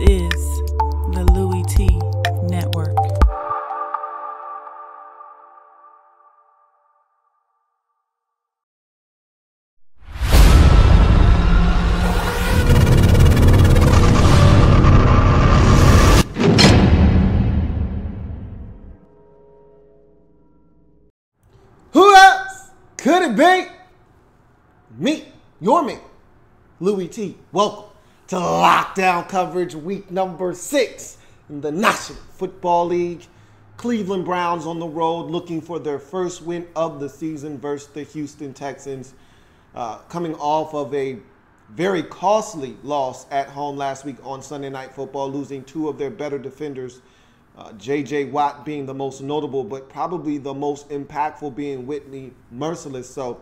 is the Louie T Network. Who else could it be? Me, your man, Louie T. Welcome to Lockdown Coverage Week number 6 in the National Football League. Cleveland Browns on the road looking for their first win of the season versus the Houston Texans. Coming off of a very costly loss at home last week on Sunday Night Football, losing two of their better defenders. J.J. Watt being the most notable, but probably the most impactful being Whitney Merciless. So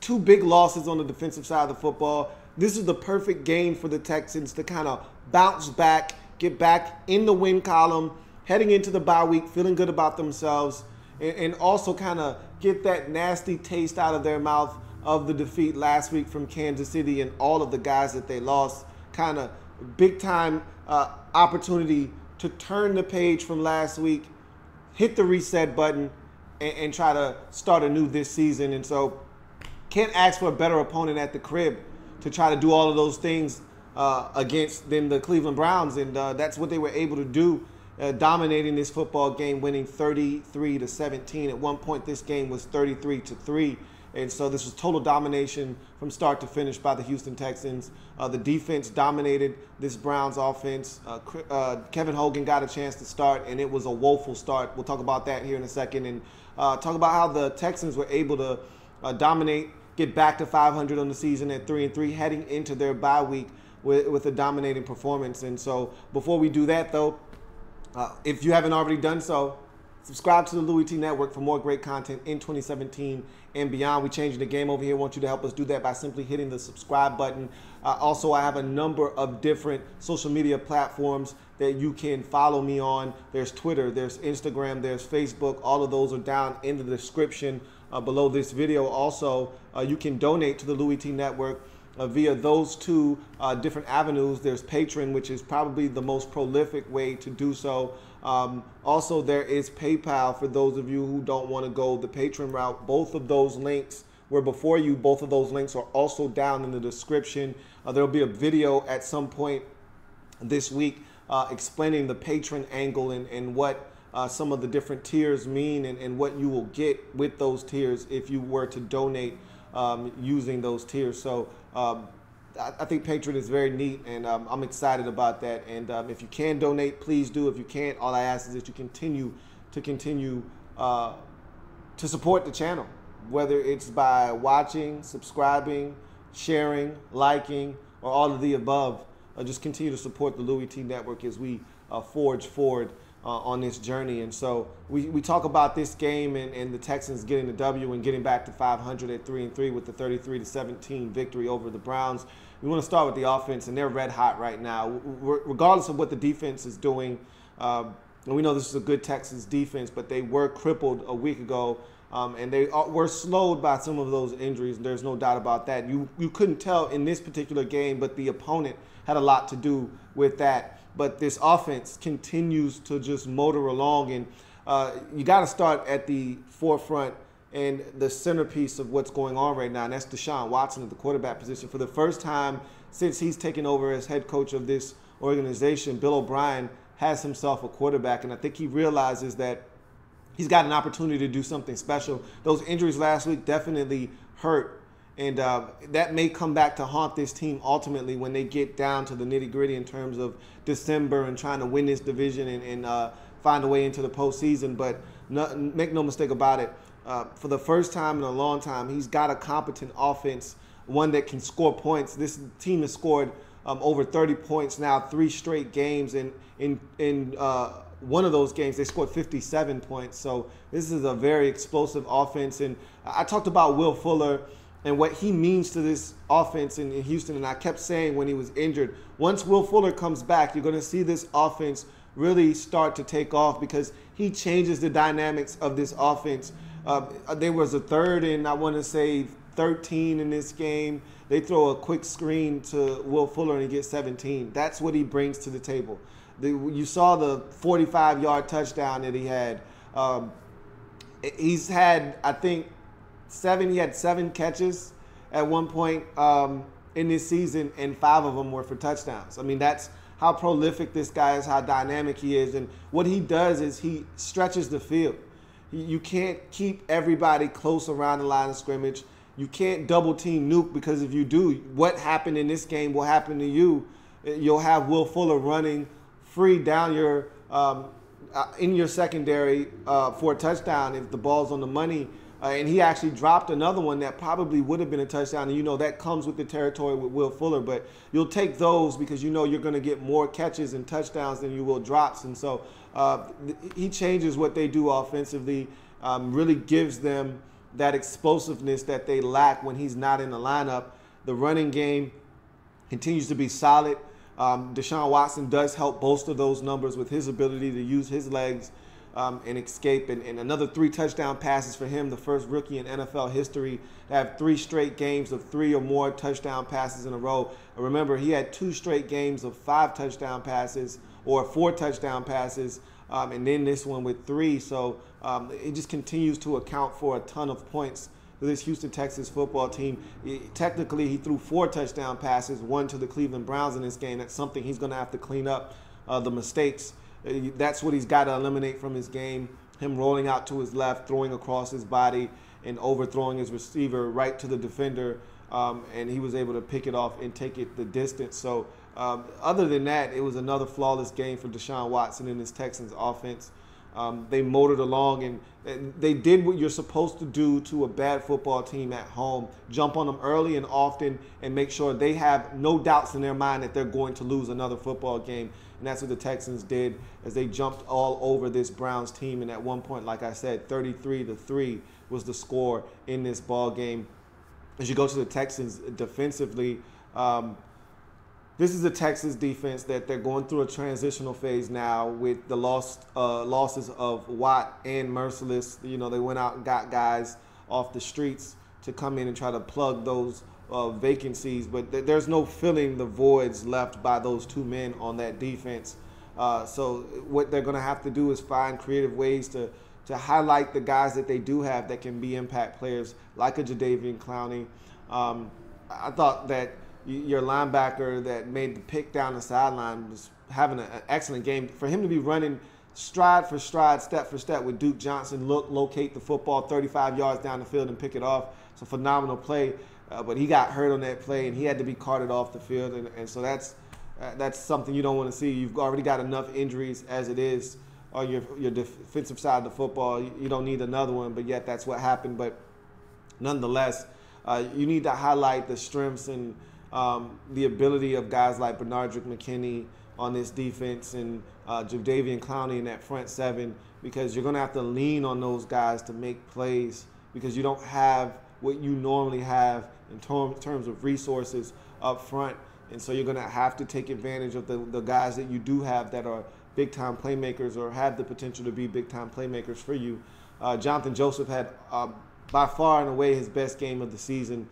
two big losses on the defensive side of the football. This is the perfect game for the Texans to kind of bounce back, get back in the win column, heading into the bye week, feeling good about themselves, and also kind of get that nasty taste out of their mouth of the defeat last week from Kansas City and all of the guys that they lost. Kind of big time opportunity to turn the page from last week, hit the reset button, and try to start anew this season. And so can't ask for a better opponent at the crib to try to do all of those things against than the Cleveland Browns. And that's what they were able to do, dominating this football game, winning 33-17. At one point, this game was 33-3. And so this was total domination from start to finish by the Houston Texans. The defense dominated this Browns offense. Kevin Hogan got a chance to start, and it was a woeful start. We'll talk about that here in a second, and talk about how the Texans were able to dominate, get back to 500 on the season at 3-3, heading into their bye week with a dominating performance. And so before we do that, though, if you haven't already done so, subscribe to the Louie T Network for more great content in 2017 and beyond. We changing the game over here. I want you to help us do that by simply hitting the subscribe button. Also, I have a number of different social media platforms that you can follow me on. There's Twitter, there's Instagram, there's Facebook. All of those are down in the description below this video. Also, you can donate to the Louie T Network via those two different avenues. There's Patreon, which is probably the most prolific way to do so. Also, there is PayPal for those of you who don't want to go the Patreon route. Both of those links were before you. Both of those links are also down in the description. There'll be a video at some point this week explaining the patron angle and what some of the different tiers mean and what you will get with those tiers if you were to donate using those tiers. So I think Patreon is very neat, and I'm excited about that. And if you can donate, please do. If you can't, all I ask is that you continue to support the channel, whether it's by watching, subscribing, sharing, liking, or all of the above. Just continue to support the Louie T Network as we forge forward on this journey. And so we talk about this game and the Texans getting the W and getting back to 500 at 3-3 with the 33-17 victory over the Browns. We want to start with the offense, and they're red hot right now. Regardless of what the defense is doing, and we know this is a good Texans defense, but they were crippled a week ago, and they were slowed by some of those injuries. There's no doubt about that. You couldn't tell in this particular game, but the opponent had a lot to do with that. But this offense continues to just motor along, and you got to start at the forefront and the centerpiece of what's going on right now, and that's Deshaun Watson at the quarterback position. For the first time since he's taken over as head coach of this organization, Bill O'Brien has himself a quarterback, and I think he realizes that he's got an opportunity to do something special. Those injuries last week definitely hurt, and that may come back to haunt this team ultimately when they get down to the nitty-gritty in terms of December and trying to win this division and find a way into the postseason. But make no mistake about it, for the first time in a long time, he's got a competent offense, one that can score points. This team has scored over 30 points now, 3 straight games, and in one of those games, they scored 57 points. So this is a very explosive offense. And I talked about Will Fuller and what he means to this offense in Houston, and I kept saying when he was injured, once Will Fuller comes back, you're going to see this offense really start to take off because he changes the dynamics of this offense. There was a 3rd and I want to say 13 in this game. they throw a quick screen to Will Fuller and he gets 17. That's what he brings to the table. You saw the 45-yard touchdown that he had. He's had, I think, he had 7 catches at one point in this season, and 5 of them were for touchdowns. I mean, that's how prolific this guy is, how dynamic he is. And what he does is he stretches the field. You can't keep everybody close around the line of scrimmage. You can't double team Nuke, because if you do, what happened in this game will happen to you. You'll have Will Fuller running free down your in your secondary for a touchdown if the ball's on the money. And he actually dropped another one that probably would have been a touchdown. And you know that comes with the territory with Will Fuller. But you'll take those because you know you're going to get more catches and touchdowns than you will drops. And so he changes what they do offensively, really gives them that explosiveness that they lack when he's not in the lineup. The running game continues to be solid. Deshaun Watson does help bolster those numbers with his ability to use his legs and escape. And another 3 touchdown passes for him, the first rookie in NFL history to have 3 straight games of 3 or more touchdown passes in a row. Remember, he had 2 straight games of 5 touchdown passes or 4 touchdown passes, and then this one with 3. So it just continues to account for a ton of points for this Houston Texans football team. Technically, he threw 4 touchdown passes, 1 to the Cleveland Browns in this game. That's something he's going to have to clean up, the mistakes. That's what he's got to eliminate from his game, him rolling out to his left, throwing across his body, and overthrowing his receiver right to the defender, and he was able to pick it off and take it the distance. So other than that, it was another flawless game for Deshaun Watson and his Texans offense. They motored along, and they did what you're supposed to do to a bad football team at home. Jump on them early and often and make sure they have no doubts in their mind that they're going to lose another football game. And that's what the Texans did as they jumped all over this Browns team. And at one point, like I said, 33-3 was the score in this ball game. As you go to the Texans defensively, this is the Texas defense that they're going through a transitional phase now with the losses of Watt and Merciless. You know, they went out and got guys off the streets to come in and try to plug those vacancies, but there's no filling the voids left by those 2 men on that defense. So what they're going to have to do is find creative ways to highlight the guys that they do have that can be impact players, like a Jadeveon Clowney. I thought that your linebacker that made the pick down the sideline was having an excellent game. For him to be running stride for stride, step for step with Duke Johnson, locate the football 35 yards down the field and pick it off. It's a phenomenal play, but he got hurt on that play and he had to be carted off the field. And so that's something you don't want to see. You've already got enough injuries as it is on your defensive side of the football. You don't need another one, but yet that's what happened. But nonetheless, you need to highlight the strengths and the ability of guys like Benardrick McKinney on this defense and Jadeveon Clowney in that front 7, because you're going to have to lean on those guys to make plays because you don't have what you normally have in terms of resources up front. And so you're going to have to take advantage of the guys that you do have that are big-time playmakers or have the potential to be big-time playmakers for you. Jonathan Joseph had by far and away his best game of the season.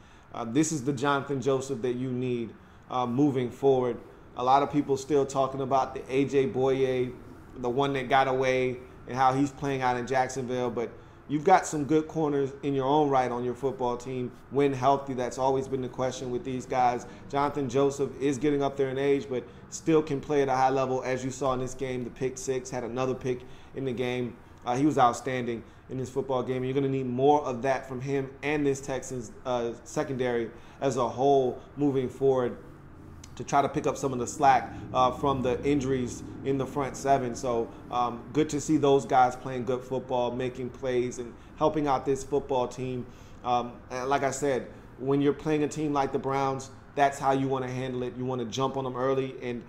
This is the Jonathan Joseph that you need moving forward. A lot of people still talking about the A.J. Boye, the one that got away, and how he's playing out in Jacksonville. But you've got some good corners in your own right on your football team when healthy. That's always been the question with these guys. Jonathan Joseph is getting up there in age, but still can play at a high level. As you saw in this game, the pick 6, had another pick in the game. He was outstanding in this football game. And you're going to need more of that from him and this Texans secondary as a whole moving forward to try to pick up some of the slack from the injuries in the front 7. So good to see those guys playing good football, making plays, and helping out this football team. And like I said, when you're playing a team like the Browns, that's how you want to handle it. You want to jump on them early, and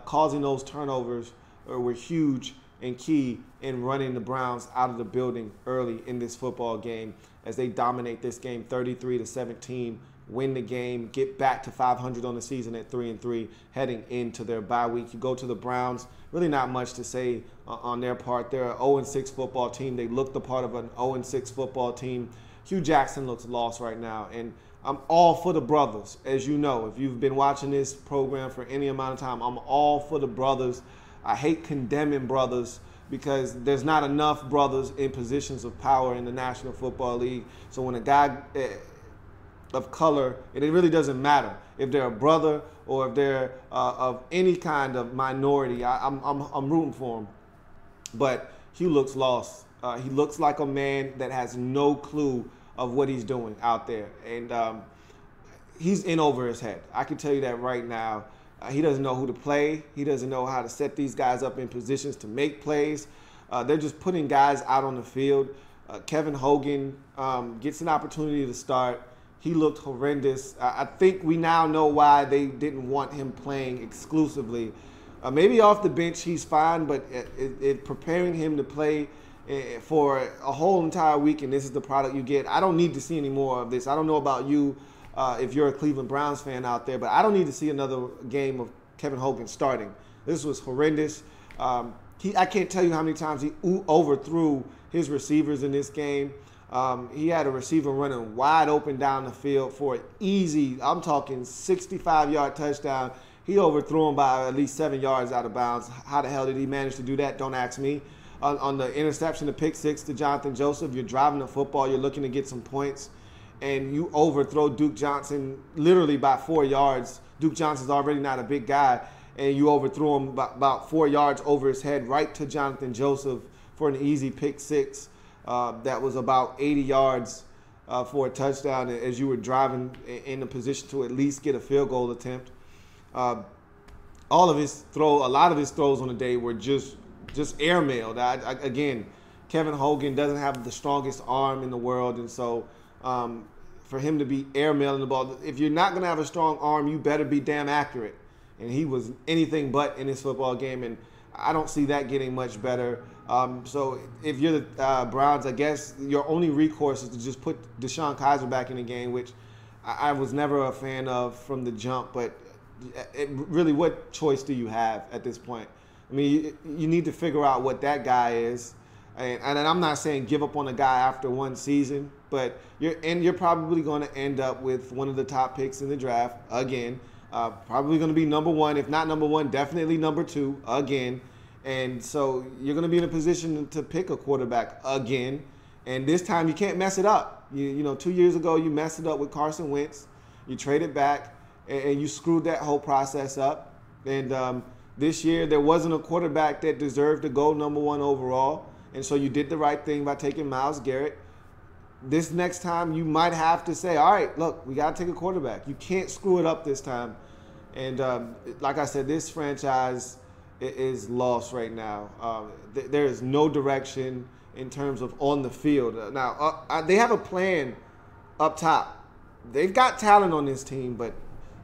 causing those turnovers were huge and key in running the Browns out of the building early in this football game as they dominate this game 33-17, win the game, get back to 500 on the season at 3-3, heading into their bye week. You go to the Browns, really not much to say on their part. They're an 0-6 football team. They look the part of an 0-6 football team. Hugh Jackson looks lost right now, and I'm all for the brothers, as you know. If you've been watching this program for any amount of time, I'm all for the brothers. I hate condemning brothers because there's not enough brothers in positions of power in the National Football League. So when a guy of color, and it really doesn't matter if they're a brother or if they're of any kind of minority, I'm rooting for him. But he looks lost. He looks like a man that has no clue of what he's doing out there. And he's in over his head. I can tell you that right now. He doesn't know who to play. He doesn't know how to set these guys up in positions to make plays. They're just putting guys out on the field. Kevin Hogan gets an opportunity to start. He looked horrendous. I think we now know why they didn't want him playing exclusively. Maybe off the bench he's fine, but preparing him to play for a whole entire week, and this is the product you get. I don't need to see any more of this. I don't know about you if you're a Cleveland Browns fan out there, but I don't need to see another game of Kevin Hogan starting. This was horrendous. I can't tell you how many times he overthrew his receivers in this game. He had a receiver running wide open down the field for an easy, I'm talking 65-yard touchdown. He overthrew him by at least 7 yards out of bounds. How the hell did he manage to do that? Don't ask me. On the interception, the pick six to Jonathan Joseph, you're driving the football, you're looking to get some points, and you overthrow Duke Johnson literally by 4 yards. Duke Johnson's already not a big guy, and you overthrew him about 4 yards over his head right to Jonathan Joseph for an easy pick six. That was about 80 yards for a touchdown as you were driving in a position to at least get a field goal attempt. A lot of his throws on the day were just airmailed. Again, Kevin Hogan doesn't have the strongest arm in the world, and so for him to be airmailing the ball, if you're not going to have a strong arm, you better be damn accurate. And he was anything but in this football game, and I don't see that getting much better. So if you're the Browns, I guess your only recourse is to just put Deshaun Kaiser back in the game, which I was never a fan of from the jump. But really, what choice do you have at this point? I mean, you need to figure out what that guy is. And I'm not saying give up on a guy after one season, but you're probably going to end up with one of the top picks in the draft again. Probably going to be number one, if not number one, definitely number two again. And so you're going to be in a position to pick a quarterback again. And this time you can't mess it up. You know, 2 years ago you messed it up with Carson Wentz. You traded back and you screwed that whole process up. And this year there wasn't a quarterback that deserved to go number one overall. And so you did the right thing by taking Myles Garrett. This next time you might have to say, all right, look, we got to take a quarterback. You can't screw it up this time. And like I said, this franchise is lost right now. There is no direction in terms of on the field. Now, they have a plan up top. They've got talent on this team, but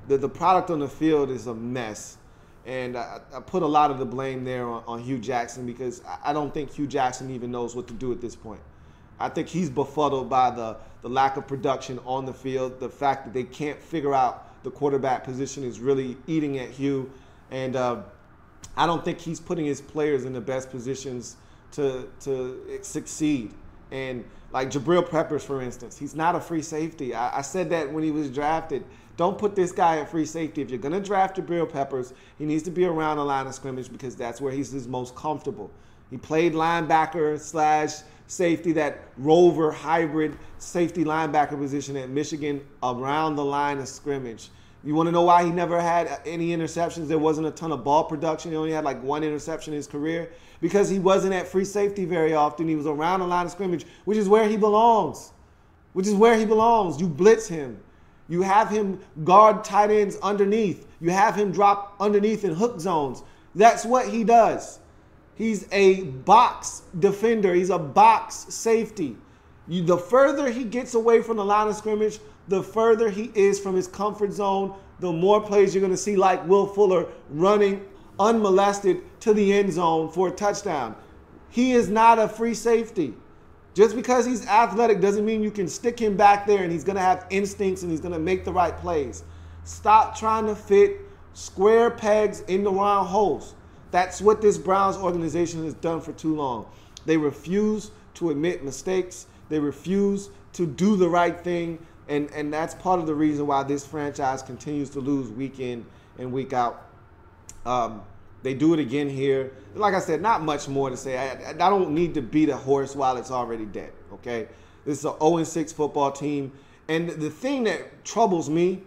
the product on the field is a mess. And I put a lot of the blame there on Hugh Jackson because I don't think Hugh Jackson even knows what to do at this point. I think he's befuddled by the lack of production on the field. The fact that they can't figure out the quarterback position is really eating at Hugh. And I don't think he's putting his players in the best positions to succeed. And like Jabril Peppers, for instance, he's not a free safety. I said that when he was drafted. Don't put this guy at free safety. If you're going to draft Jabril Peppers, he needs to be around the line of scrimmage because that's where he's his most comfortable. He played linebacker / safety, that rover hybrid safety linebacker position at Michigan around the line of scrimmage. You want to know why he never had any interceptions? There wasn't a ton of ball production. He only had like one interception in his career because he wasn't at free safety very often. He was around the line of scrimmage, which is where he belongs. You blitz him. You have him guard tight ends underneath. You have him drop underneath in hook zones. That's what he does. He's a box defender. He's a box safety. The further he gets away from the line of scrimmage, the further he is from his comfort zone, the more plays you're going to see like Will Fuller running unmolested to the end zone for a touchdown. He is not a free safety. Just because he's athletic doesn't mean you can stick him back there and he's going to have instincts and he's going to make the right plays. Stop trying to fit square pegs in the round holes. That's what this Browns organization has done for too long. They refuse to admit mistakes. They refuse to do the right thing. And that's part of the reason why this franchise continues to lose week in and week out. They do it again here. Like I said, not much more to say. I don't need to beat a horse while it's already dead, okay? This is an 0-6 football team. And the thing that troubles me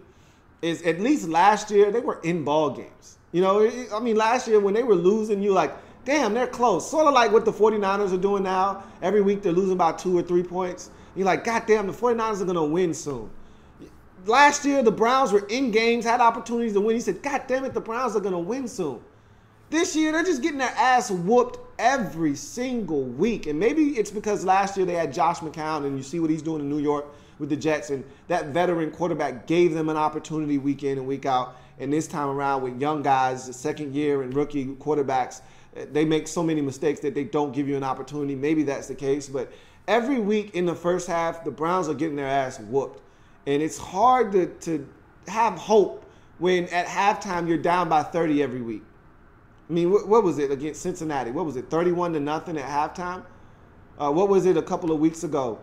is at least last year, they were in ball games. You know, I mean, last year when they were losing, you like, damn, they're close. Sort of like what the 49ers are doing now. Every week they're losing about 2 or 3 points. You're like, God damn, the 49ers are going to win soon. Last year, the Browns were in games, had opportunities to win. He said, God damn it, the Browns are going to win soon. This year, they're just getting their ass whooped every single week. And maybe it's because last year they had Josh McCown, and you see what he's doing in New York with the Jets, and that veteran quarterback gave them an opportunity week in and week out. And this time around with young guys, the second year and rookie quarterbacks, they make so many mistakes that they don't give you an opportunity. Maybe that's the case. But every week in the first half, the Browns are getting their ass whooped. And it's hard to have hope when at halftime you're down by 30 every week. I mean, what was it against Cincinnati? What was it, 31-0 at halftime? What was it a couple of weeks ago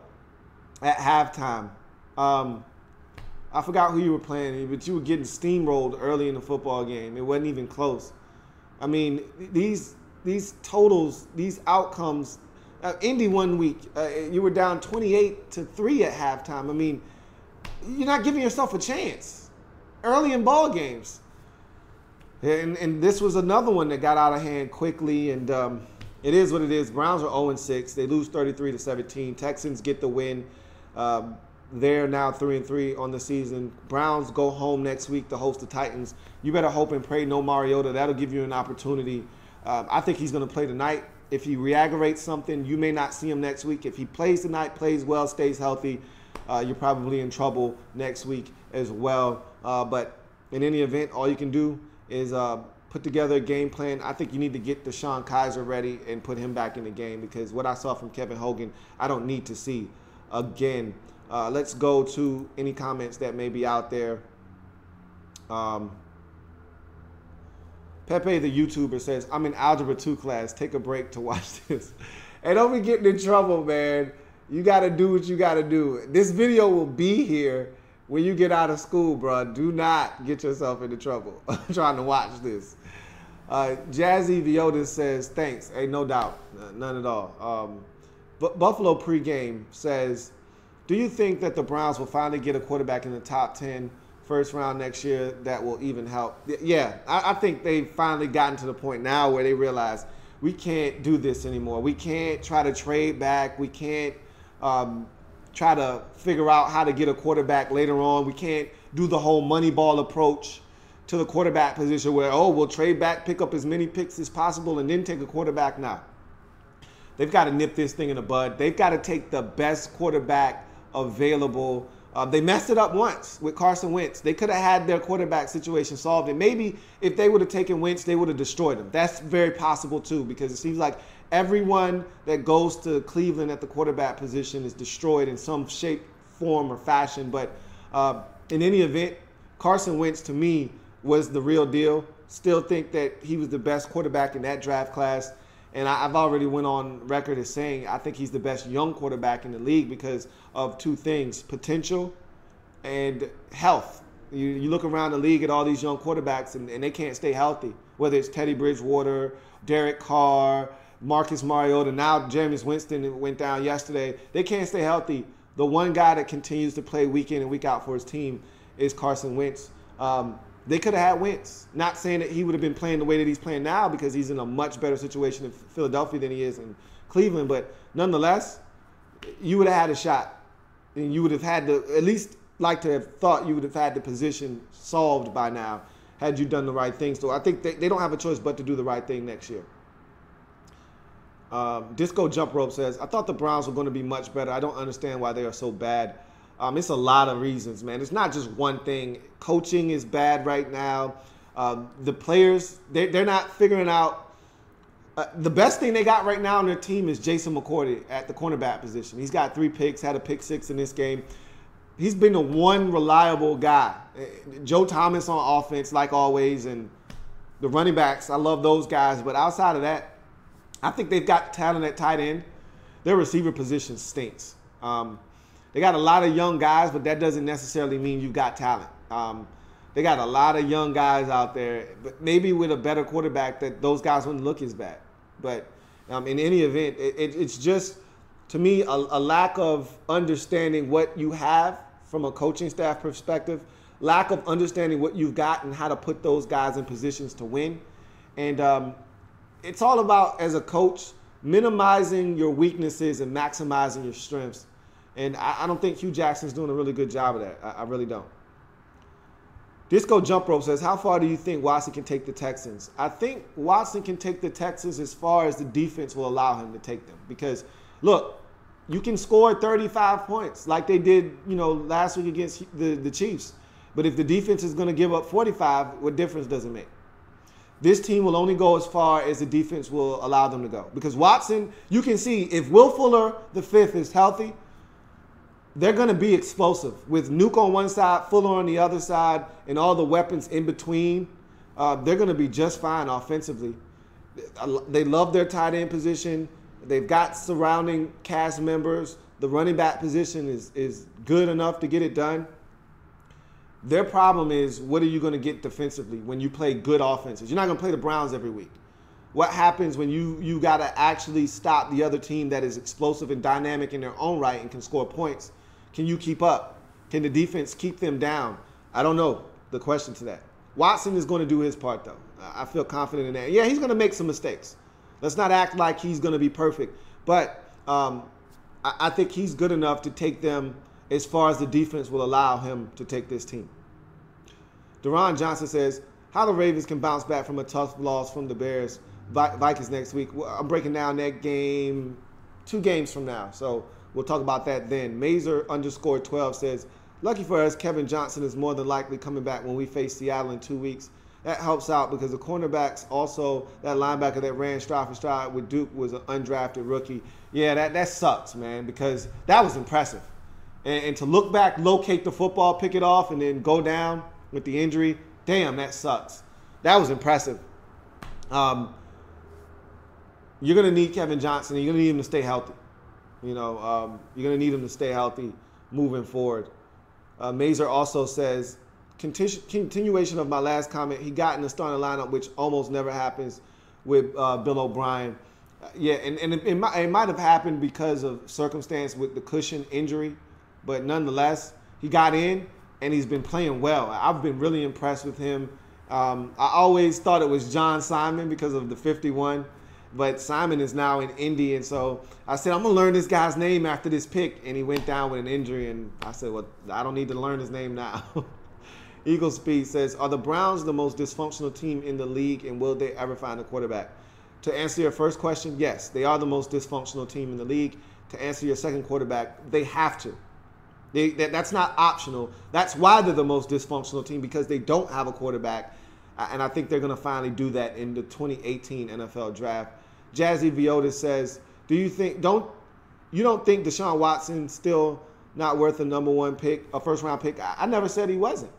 at halftime? I forgot who you were playing, but you were getting steamrolled early in the football game. It wasn't even close. I mean, these totals, these outcomes. Indy 1 week, you were down 28-3 at halftime. I mean, you're not giving yourself a chance early in ball games. And this was another one that got out of hand quickly, and it is what it is. Browns are 0-6. They lose 33-17. Texans get the win. They're now 3-3 on the season. Browns go home next week to host the Titans. You better hope and pray no Mariota. That'll give you an opportunity. I think he's going to play tonight. If he re-aggravates something, you may not see him next week. If he plays tonight, plays well, stays healthy, you're probably in trouble next week as well. But in any event, all you can do is put together a game plan. I think you need to get Deshaun Kaiser ready and put him back in the game, because what I saw from Kevin Hogan, I don't need to see again. Let's go to any comments that may be out there. Pepe the YouTuber says, I'm in Algebra 2 class. Take a break to watch this. Hey, don't be getting in trouble, man. You got to do what you got to do. This video will be here when you get out of school, bro. Do not get yourself into trouble. I'm trying to watch this. Jazzy Viotis says, thanks. Hey, no doubt. None at all. Buffalo pregame says, do you think that the Browns will finally get a quarterback in the top 10 first round next year that will even help? Yeah, I think they've finally gotten to the point now where they realize we can't do this anymore. We can't try to trade back. We can't try to figure out how to get a quarterback later on. We can't do the whole money ball approach to the quarterback position where, oh, we'll trade back, pick up as many picks as possible, and then take a quarterback now. They've got to nip this thing in the bud. They've got to take the best quarterback available. They messed it up once with Carson Wentz. They could have had their quarterback situation solved, and maybe if they would have taken Wentz, they would have destroyed him. That's very possible too, because it seems like everyone that goes to Cleveland at the quarterback position is destroyed in some shape, form, or fashion. But in any event, Carson Wentz to me was the real deal. Still think that he was the best quarterback in that draft class. And I've already went on record as saying I think he's the best young quarterback in the league because of two things: potential and health. You look around the league at all these young quarterbacks, and they can't stay healthy, whether it's Teddy Bridgewater, Derek Carr, Marcus Mariota, now Jameis Winston went down yesterday. They can't stay healthy. The one guy that continues to play week in and week out for his team is Carson Wentz. They could have had Wentz. Not saying that he would have been playing the way that he's playing now, because he's in a much better situation in Philadelphia than he is in Cleveland. But nonetheless, you would have had a shot. And you would have had to, at least like to have thought you would have had the position solved by now had you done the right thing. So I think they don't have a choice but to do the right thing next year. Disco Jump Rope says, I thought the Browns were going to be much better. I don't understand why they are so bad. It's a lot of reasons, man. It's not just one thing. Coaching is bad right now. The players, they're not figuring out. The best thing they got right now on their team is Jason McCourty at the cornerback position. He's got 3 picks, had a pick 6 in this game. He's been the one reliable guy. Joe Thomas on offense, like always, and the running backs, I love those guys. But outside of that, I think they've got talent at tight end. Their receiver position stinks. They got a lot of young guys, but that doesn't necessarily mean you've got talent. They got a lot of young guys out there, but maybe with a better quarterback that those guys wouldn't look as bad. But in any event, it's just, to me, a lack of understanding what you have from a coaching staff perspective, lack of understanding what you've got and how to put those guys in positions to win. And it's all about, as a coach, minimizing your weaknesses and maximizing your strengths. And I don't think Hugh Jackson's doing a really good job of that. I really don't. Disco Jump Rope says, how far do you think Watson can take the Texans? I think Watson can take the Texans as far as the defense will allow him to take them. Because, look, you can score 35 points like they did, last week against the Chiefs. But if the defense is going to give up 45, what difference does it make? This team will only go as far as the defense will allow them to go. Because Watson, you can see, if Will Fuller, the fifth, is healthy, they're going to be explosive. With Nuke on one side, Fuller on the other side, and all the weapons in between, they're going to be just fine offensively. They love their tight end position. They've got surrounding cast members. The running back position is good enough to get it done. Their problem is, what are you going to get defensively when you play good offenses? You're not going to play the Browns every week. What happens when you got to actually stop the other team that is explosive and dynamic in their own right and can score points? Can you keep up? Can the defense keep them down? I don't know the question to that. Watson is going to do his part, though. I feel confident in that. Yeah, he's going to make some mistakes. Let's not act like he's going to be perfect. But I think he's good enough to take them as far as the defense will allow him to take this team. Deron Johnson says, how the Ravens can bounce back from a tough loss from the Bears. Vikings next week. I'm breaking down that game 2 games from now. So we'll talk about that then. Mazer_12 says, lucky for us, Kevin Johnson is more than likely coming back when we face Seattle in 2 weeks. That helps out because the cornerbacks, also that linebacker that ran stride for stride with Duke, was an undrafted rookie. Yeah, that sucks, man, because that was impressive. And to look back, locate the football, pick it off, and then go down with the injury, damn, that sucks. That was impressive. You're going to need Kevin Johnson. You're going to need him to stay healthy. You're going to need him to stay healthy moving forward. Mazer also says, continuation of my last comment, he got in the starting lineup, which almost never happens with Bill O'Brien. Yeah, and it might have happened because of circumstance with the cushion injury, but nonetheless, he got in, and he's been playing well. I've been really impressed with him. I always thought it was John Simon because of the 51, but Simon is now in Indy, and so I said, I'm going to learn this guy's name after this pick, and he went down with an injury, and I said, well, I don't need to learn his name now. Eagle Speed says, are the Browns the most dysfunctional team in the league, and will they ever find a quarterback? To answer your first question, yes, they are the most dysfunctional team in the league. To answer your second quarterback, they have to. That's not optional. That's why they're the most dysfunctional team, because they don't have a quarterback. And I think they're going to finally do that in the 2018 NFL Draft. Jazzy Viola says, you don't think Deshaun Watson's still not worth a number 1 pick, a first-round pick? I never said he wasn't.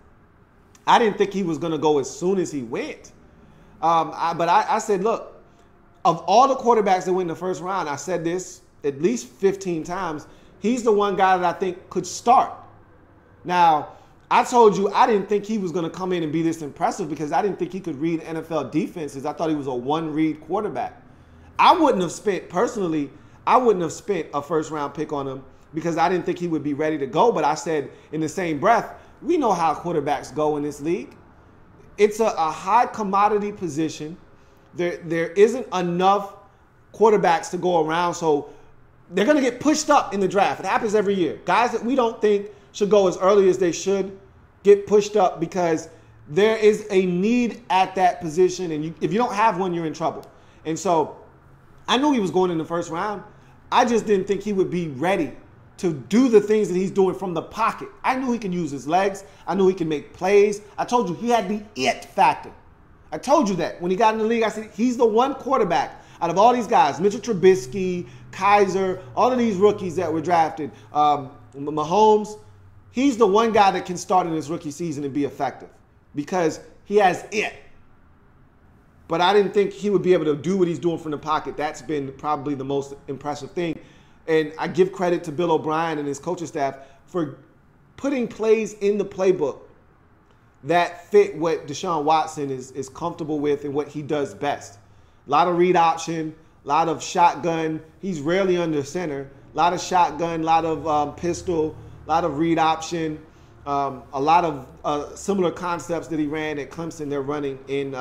I didn't think he was going to go as soon as he went. But I said, look, of all the quarterbacks that went in the first round, I said this at least 15 times, he's the one guy that I think could start. Now, I told you I didn't think he was going to come in and be this impressive because I didn't think he could read NFL defenses. I thought he was a one-read quarterback. I wouldn't have spent a first-round pick on him because I didn't think he would be ready to go. But I said in the same breath, we know how quarterbacks go in this league. It's a high commodity position. There isn't enough quarterbacks to go around, so they're going to get pushed up in the draft. It happens every year. Guys that we don't think should go as early as they should get pushed up because there is a need at that position, and if you don't have one, you're in trouble. And so I knew he was going in the first round. I just didn't think he would be ready to do the things that he's doing from the pocket. I knew he can use his legs. I knew he can make plays. I told you he had the it factor. I told you that. When he got in the league, I said he's the one quarterback out of all these guys, Mitchell Trubisky, Kaiser, all of these rookies that were drafted, Mahomes, he's the one guy that can start in his rookie season and be effective because he has it. But I didn't think he would be able to do what he's doing from the pocket. That's been probably the most impressive thing. And I give credit to Bill O'Brien and his coaching staff for putting plays in the playbook that fit what Deshaun Watson is comfortable with and what he does best. A lot of read option, a lot of shotgun. He's rarely under center. A lot of shotgun, a lot of pistol, a lot of read option. A lot of similar concepts that he ran at Clemson, they're running in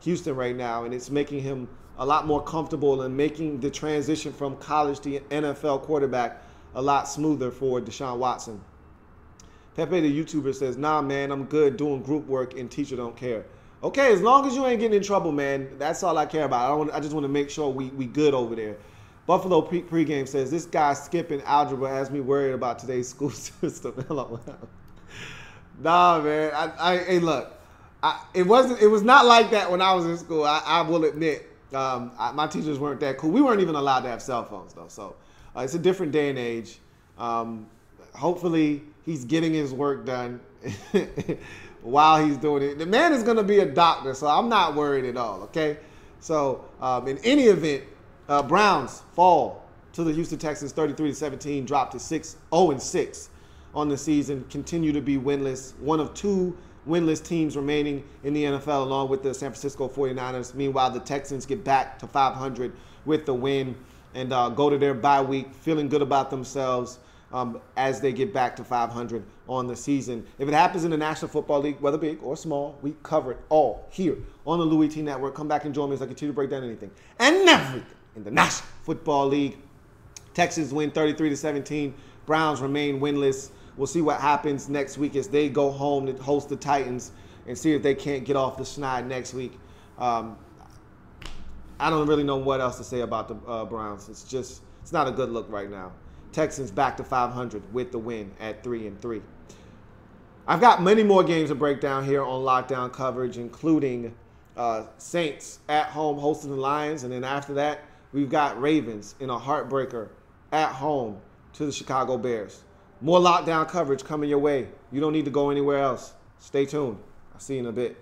Houston right now, and it's making him a lot more comfortable and making the transition from college to NFL quarterback a lot smoother for Deshaun Watson. Pepe the YouTuber says, nah, man, I'm good doing group work and teacher don't care. Okay, as long as you ain't getting in trouble, man, that's all I care about. I just want to make sure we good over there. Buffalo pregame says, this guy skipping algebra has me worried about today's school system. Nah, man. Hey, look. It was not like that when I was in school. I will admit. My teachers weren't that cool. We weren't even allowed to have cell phones, though. So it's a different day and age. Hopefully, he's getting his work done while he's doing it. The man is going to be a doctor, so I'm not worried at all, okay? So in any event, Browns fall to the Houston Texans 33-17, dropped to 0-6 on the season, continue to be winless. One of two winless teams remaining in the NFL, along with the San Francisco 49ers. Meanwhile, the Texans get back to 500 with the win and go to their bye week feeling good about themselves as they get back to 500 on the season. If it happens in the National Football League, whether big or small, we cover it all here on the Louie T Network. Come back and join me as I continue to break down anything and everything in the National Football League. Texans win 33-17. Browns remain winless. We'll see what happens next week as they go home to host the Titans and see if they can't get off the schneid next week. I don't really know what else to say about the Browns. It's not a good look right now. Texans back to 500 with the win at 3-3. I've got many more games to break down here on Lockdown Coverage, including Saints at home hosting the Lions. And then after that, we've got Ravens in a heartbreaker at home to the Chicago Bears. More Lockdown Coverage coming your way. You don't need to go anywhere else. Stay tuned. I'll see you in a bit.